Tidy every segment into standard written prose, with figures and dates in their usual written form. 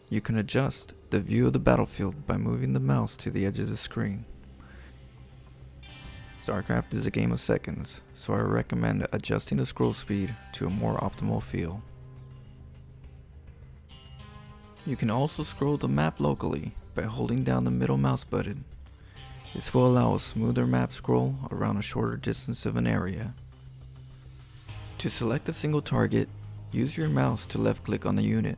You can adjust the view of the battlefield by moving the mouse to the edge of the screen. StarCraft is a game of seconds, so I recommend adjusting the scroll speed to a more optimal feel. You can also scroll the map locally by holding down the middle mouse button. This will allow a smoother map scroll around a shorter distance of an area. To select a single target, use your mouse to left click on the unit.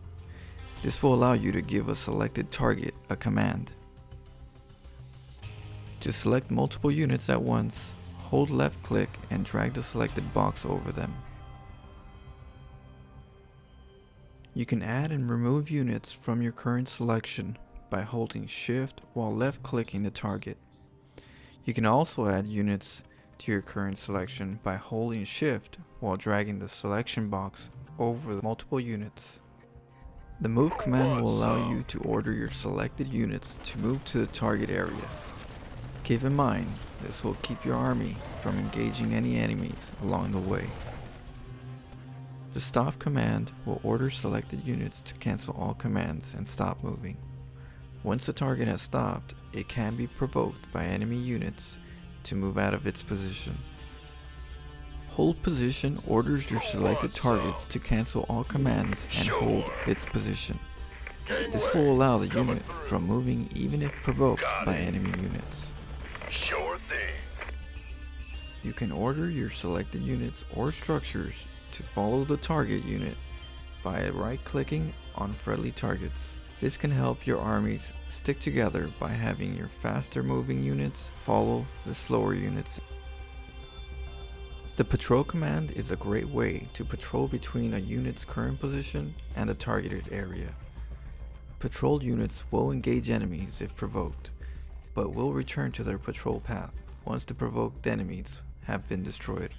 This will allow you to give a selected target a command. To select multiple units at once, hold left click and drag the selected box over them. You can add and remove units from your current selection by holding shift while left clicking the target. You can also add units to your current selection by holding shift while dragging the selection box over the multiple units. The move command will allow you to order your selected units to move to the target area. Keep in mind, this will keep your army from engaging any enemies along the way. The stop command will order selected units to cancel all commands and stop moving. Once the target has stopped, it can be provoked by enemy units to move out of its position. Hold position orders your selected targets to cancel all commands and hold its position. This will allow the unit from moving even if provoked by enemy units. Sure thing. You can order your selected units or structures to follow the target unit by right-clicking on friendly targets. This can help your armies stick together by having your faster moving units follow the slower units. The patrol command is a great way to patrol between a unit's current position and a targeted area. Patrol units will engage enemies if provoked, but will return to their patrol path once the provoked enemies have been destroyed.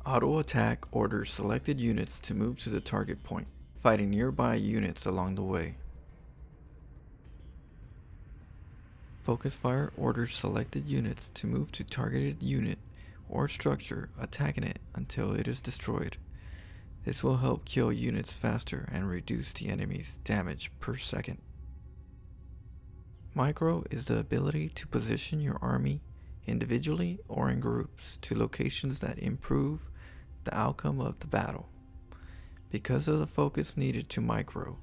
Auto attack orders selected units to move to the target point, fighting nearby units along the way. Focus fire orders selected units to move to targeted unit or structure, attacking it until it is destroyed. This will help kill units faster and reduce the enemy's damage per second. Micro is the ability to position your army individually or in groups to locations that improve the outcome of the battle. Because of the focus needed to micro,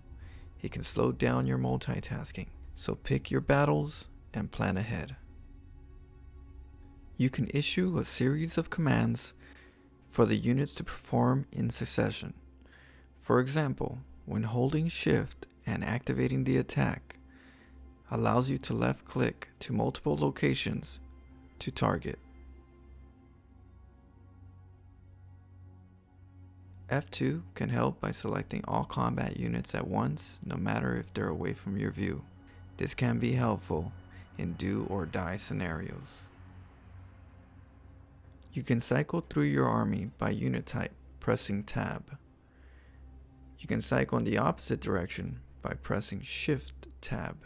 it can slow down your multitasking, so pick your battles and plan ahead. You can issue a series of commands for the units to perform in succession. For example, when holding shift and activating the attack allows you to left click to multiple locations to target. F2 can help by selecting all combat units at once, no matter if they're away from your view. This can be helpful in do or die scenarios. You can cycle through your army by unit type, pressing tab. You can cycle in the opposite direction by pressing shift tab.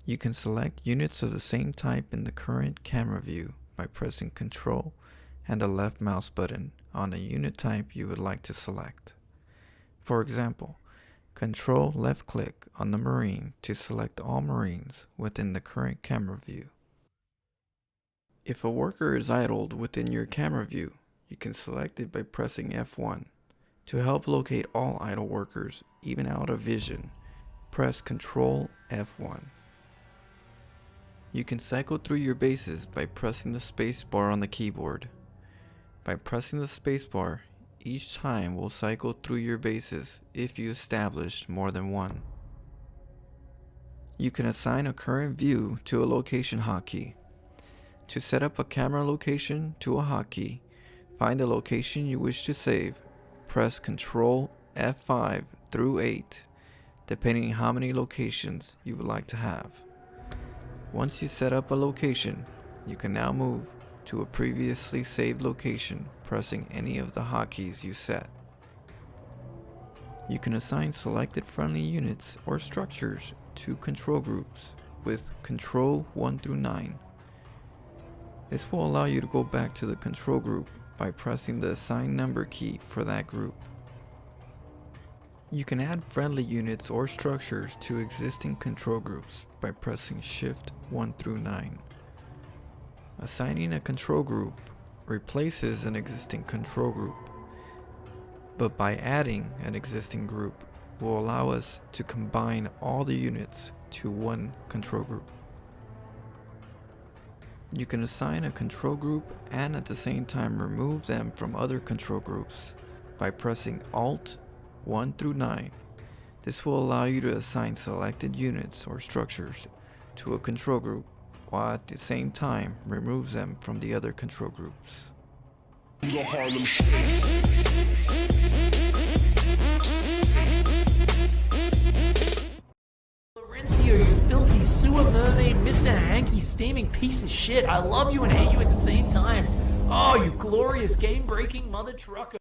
You can select units of the same type in the current camera view by pressing Ctrl and the left mouse button on the unit type you would like to select. For example, Ctrl left click on the Marine to select all Marines within the current camera view. If a worker is idled within your camera view, you can select it by pressing F1. To help locate all idle workers, even out of vision, press Ctrl F1. You can cycle through your bases by pressing the spacebar on the keyboard. By pressing the spacebar, each time will cycle through your bases if you established more than one. You can assign a current view to a location hotkey. To set up a camera location to a hotkey, find the location you wish to save, press Ctrl F5 through 8, depending on how many locations you would like to have. Once you set up a location, you can now move to a previously saved location pressing any of the hotkeys you set. You can assign selected friendly units or structures to control groups with Control 1 through 9. This will allow you to go back to the control group by pressing the assign number key for that group. You can add friendly units or structures to existing control groups by pressing Shift 1 through 9. Assigning a control group replaces an existing control group, but by adding an existing group will allow us to combine all the units to one control group. You can assign a control group and at the same time remove them from other control groups by pressing Alt 1 through 9. This will allow you to assign selected units or structures to a control group while at the same time removes them from the other control groups. Laurencio, you filthy sewer mermaid, Mr. Hanky, steaming piece of shit. I love you and hate you at the same time. Oh, you glorious game-breaking mother trucker.